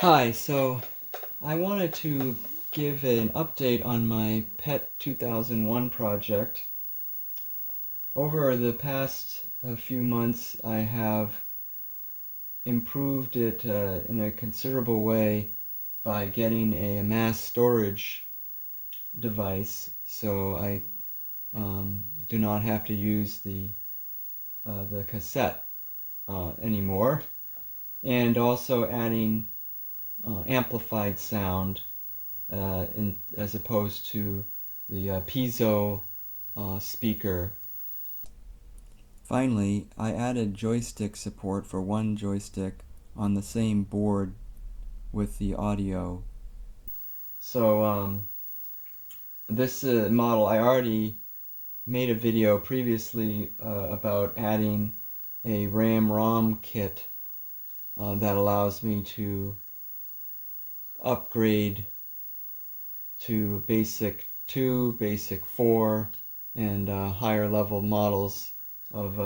Hi, so I wanted to give an update on my Pet 2001 project. Over the past few months, I have improved it in a considerable way by getting a mass storage device, so I do not have to use the cassette anymore, and also adding amplified sound as opposed to the piezo speaker. Finally, I added joystick support for one joystick on the same board with the audio. So this model, I already made a video previously about adding a RAM-ROM kit that allows me to upgrade to Basic 2, Basic 4, and higher level models of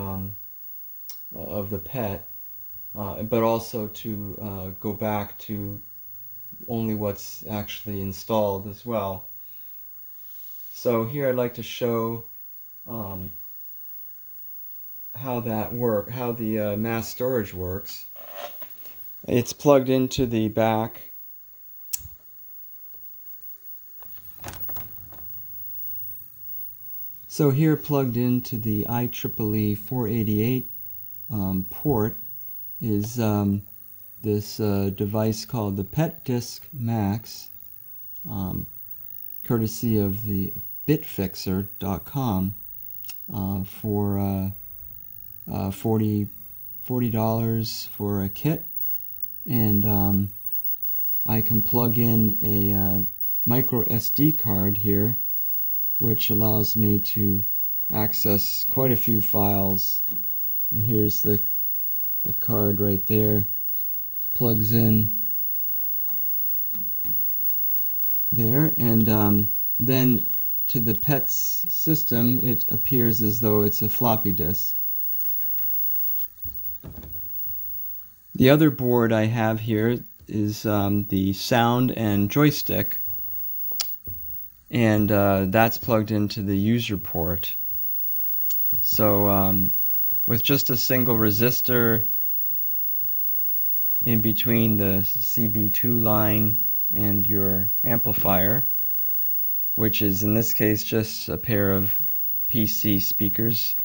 the pet, but also to go back to only what's actually installed as well. So here I'd like to show how the mass storage works. It's plugged into the back. So here, plugged into the IEEE 488 port, is this device called the Pet Disc Max, courtesy of the bitfixer.com for $40 for a kit, and I can plug in a micro SD card here, which allows me to access quite a few files. And here's the card right there. Plugs in there, and then to the pet's system it appears as though it's a floppy disk. The other board I have here is the sound and joystick, and that's plugged into the user port. So with just a single resistor in between the CB2 line and your amplifier, which is in this case just a pair of PC speakers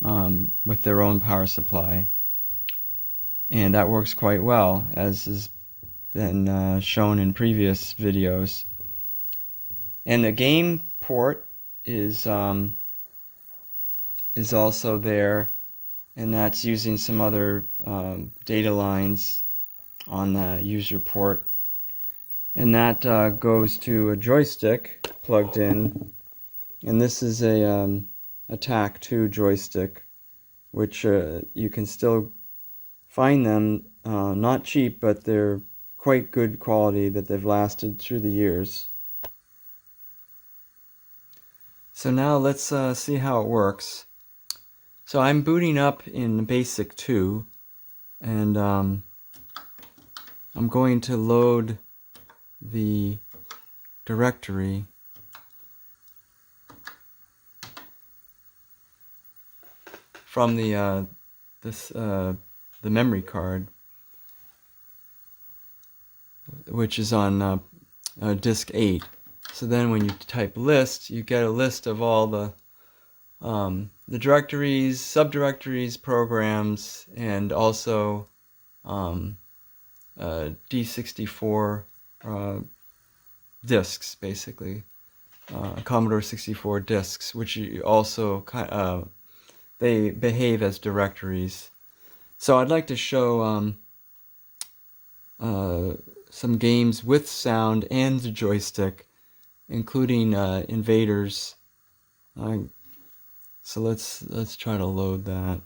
with their own power supply, and that works quite well, as has been shown in previous videos. And the game port is also there, and that's using some other data lines on the user port, and that goes to a joystick plugged in, and this is a TAC2 joystick, which you can still find them not cheap, but they're quite good quality, that they've lasted through the years. So now let's see how it works. So I'm booting up in Basic 2, and I'm going to load the directory from the memory card, which is on disk 8. So then when you type list, you get a list of all the directories, subdirectories, programs, and also D64 disks, basically. Commodore 64 disks, which you also they behave as directories. So I'd like to show some games with sound and the joystick, including Invaders. So let's try to load that.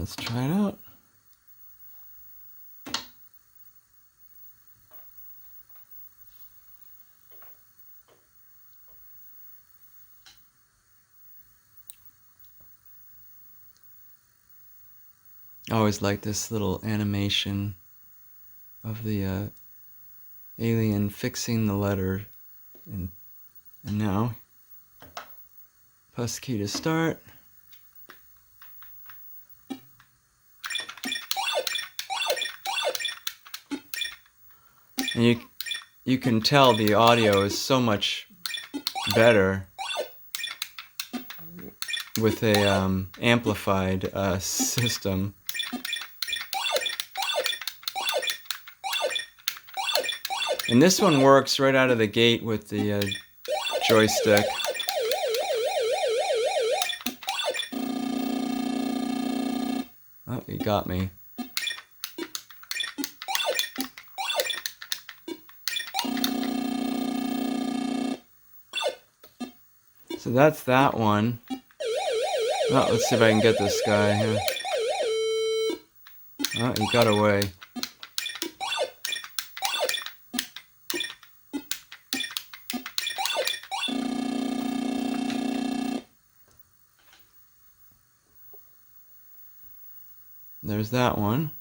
Let's try it out. I always like this little animation of the alien fixing the letter. And now, press key to start. And you can tell the audio is so much better with a amplified system. And this one works right out of the gate with the joystick. Oh, you got me. So that's that one. Oh, let's see if I can get this guy here. Oh, he got away. There's that one.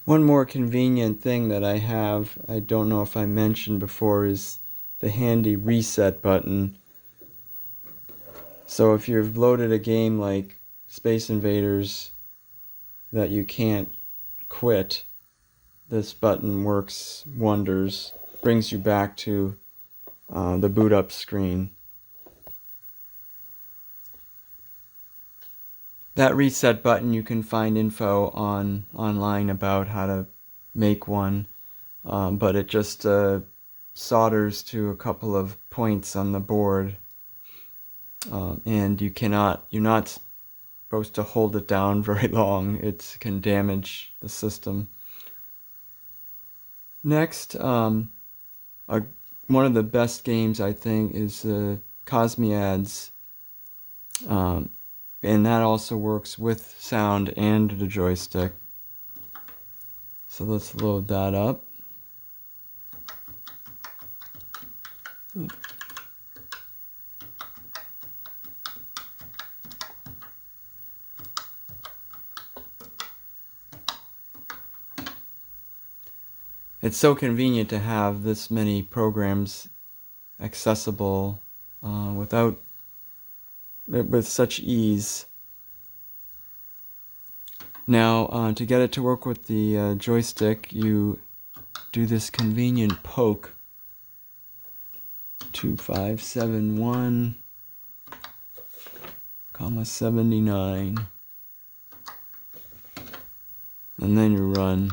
One more convenient thing that I have, I don't know if I mentioned before, is the handy reset button. So if you've loaded a game like Space Invaders that you can't quit, this button works wonders. Brings you back to the boot up screen. That reset button, you can find info online about how to make one, but it just solders to a couple of points on the board, and you're not supposed to hold it down very long. It can damage the system. Next, one of the best games I think is Cosmiads. And that also works with sound and the joystick. So let's load that up. It's so convenient to have this many programs accessible with such ease. Now, to get it to work with the joystick, you do this convenient poke. 2571, 79, and then you run.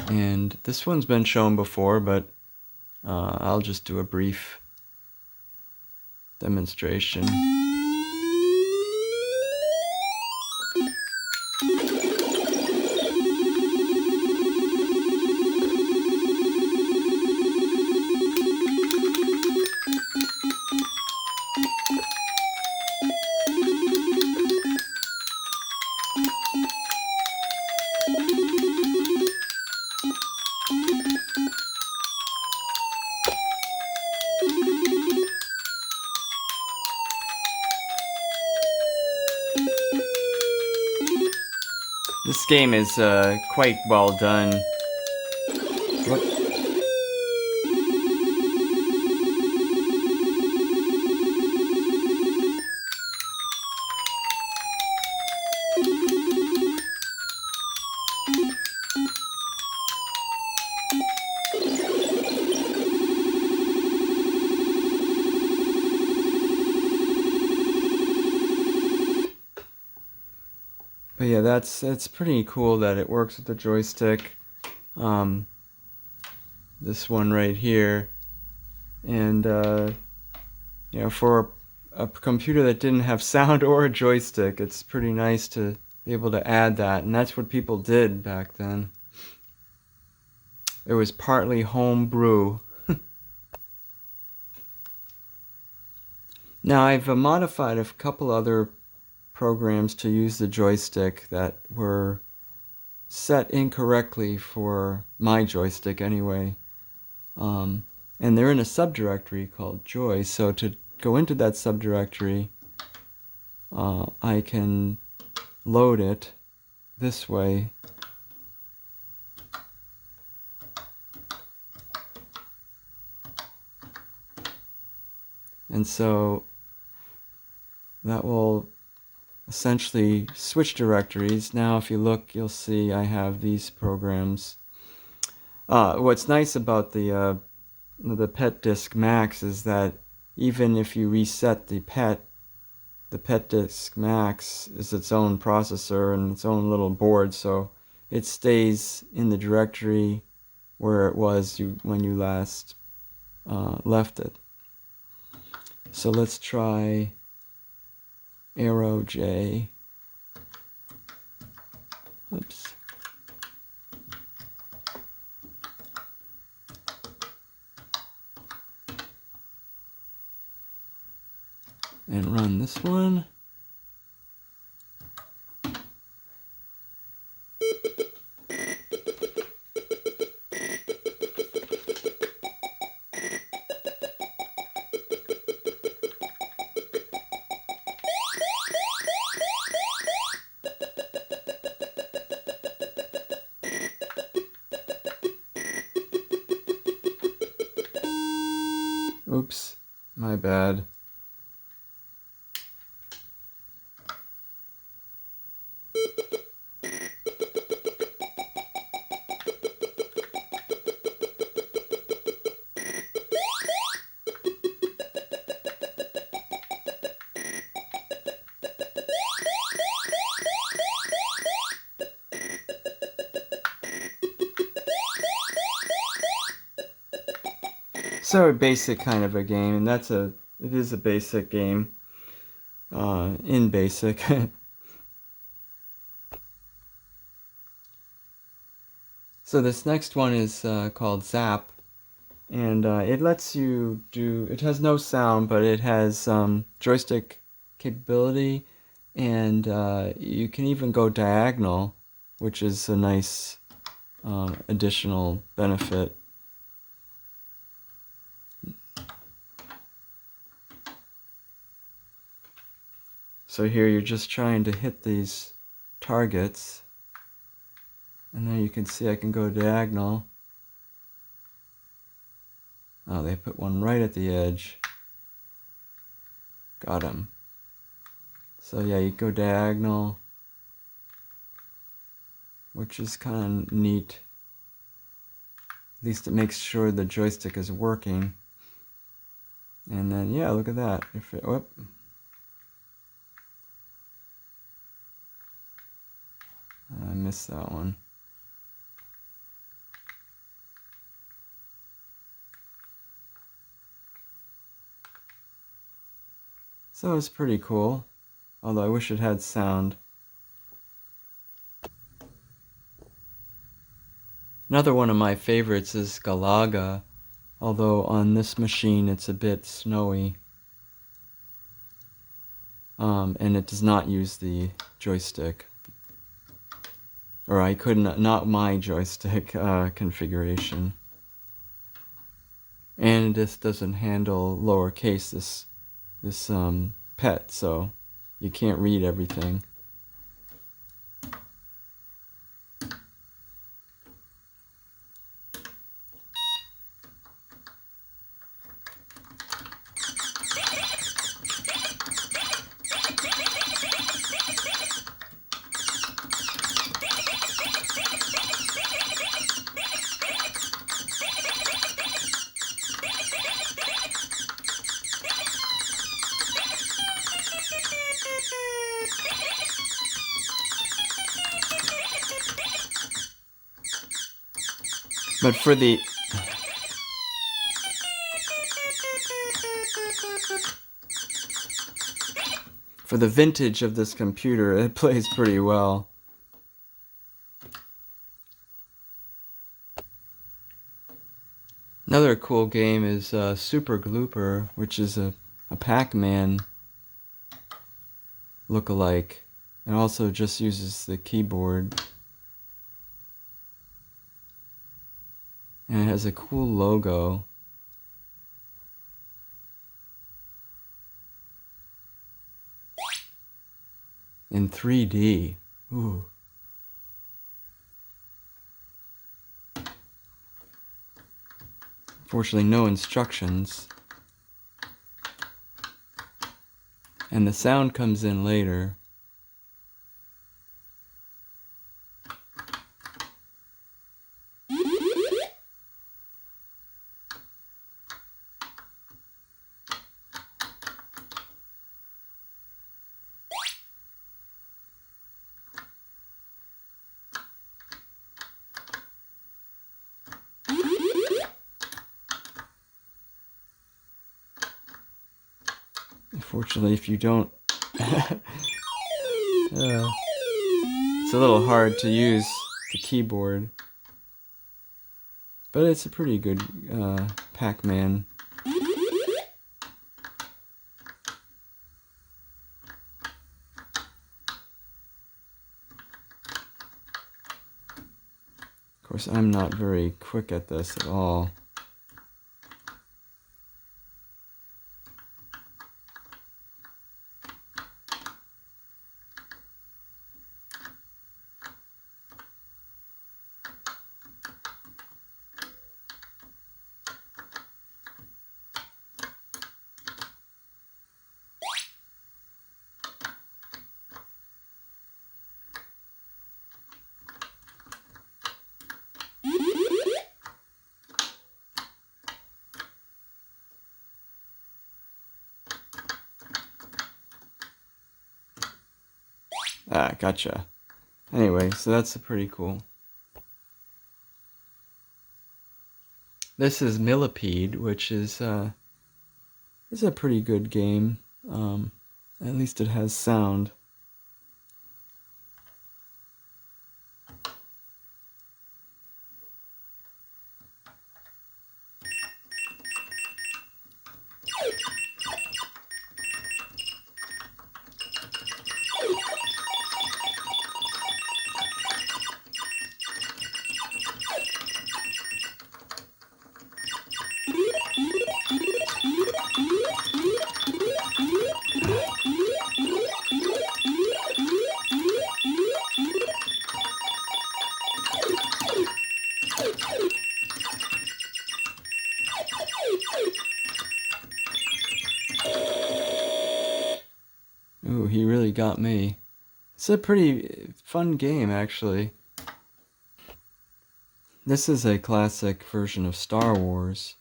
And this one's been shown before, but I'll just do a brief demonstration. This game is quite well done. Whoop. But yeah, it's pretty cool that it works with the joystick. This one right here, and you know, for a computer that didn't have sound or a joystick. It's pretty nice to be able to add that, and that's what people did back then. It was partly home brew. Now I've modified a couple other programs to use the joystick that were set incorrectly for my joystick anyway. And they're in a subdirectory called Joy, so to go into that subdirectory, I can load it this way. And so that will essentially switch directories. Now if you look, you'll see I have these programs. What's nice about the Pet Disk Max is that even if you reset the Pet Disk Max is its own processor and its own little board, so it stays in the directory where it was when you last left it. So let's try arrow J. Oops. And run this one. Oops, my bad. So a basic kind of a game, and it is a basic game in BASIC. So this next one is called Zap, and it lets you it has no sound, but it has joystick capability, and you can even go diagonal, which is a nice additional benefit. So here you're just trying to hit these targets, and then you can see I can go diagonal. Oh, they put one right at the edge. Got him. So yeah, you go diagonal, which is kind of neat. At least it makes sure the joystick is working. And then yeah, look at that. Whoop. I missed that one. So it's pretty cool, although I wish it had sound. Another one of my favorites is Galaga, although on this machine it's a bit snowy. And it does not use the joystick. Or I couldn't, not my joystick configuration. And this doesn't handle lowercase, this pet, so you can't read everything. But for the For the vintage of this computer, it plays pretty well. Another cool game is Super Glooper, which is a Pac-Man look-alike. It also just uses the keyboard. And it has a cool logo. In 3D. Ooh. Fortunately, no instructions. And the sound comes in later. Unfortunately, if you don't... it's a little hard to use the keyboard. But it's a pretty good Pac-Man. Of course, I'm not very quick at this at all. Ah, gotcha. Anyway, so that's pretty cool. This is Millipede, which is a pretty good game. At least it has sound. Ooh, he really got me. It's a pretty fun game, actually. This is a classic version of Star Wars.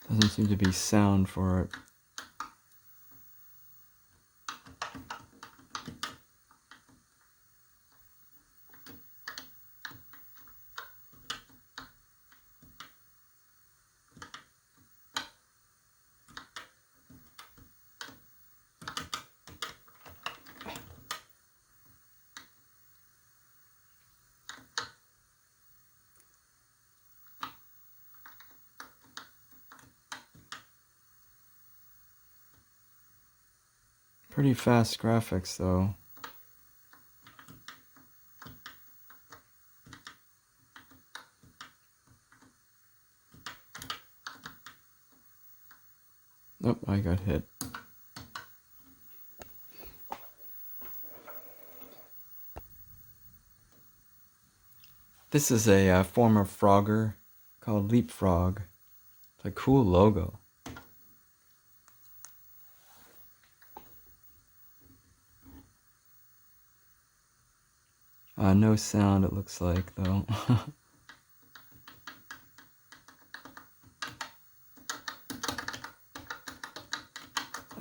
Doesn't seem to be sound for it. Pretty fast graphics, though. Nope, I got hit. This is a former Frogger called Leapfrog. It's a cool logo. No sound, it looks like, though.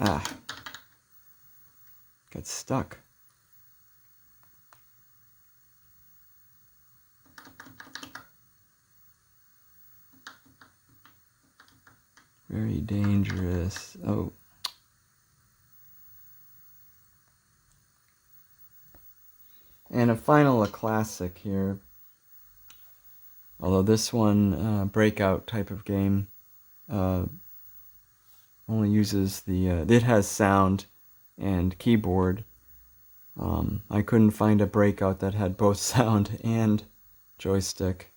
Ah. Got stuck. Very dangerous. Oh. And a classic here. Although this one, breakout type of game, only uses the, it has sound and keyboard. I couldn't find a breakout that had both sound and joystick.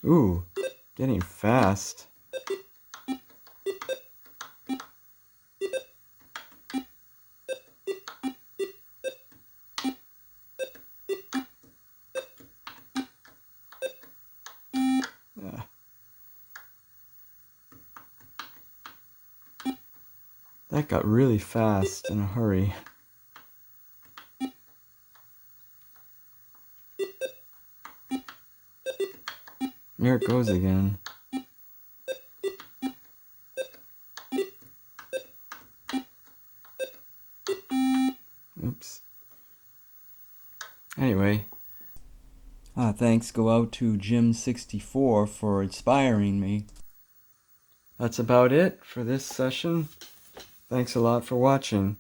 Ooh, getting fast. That got really fast in a hurry. There it goes again. Oops. Anyway, thanks go out to Jim64 for inspiring me. That's about it for this session. Thanks a lot for watching.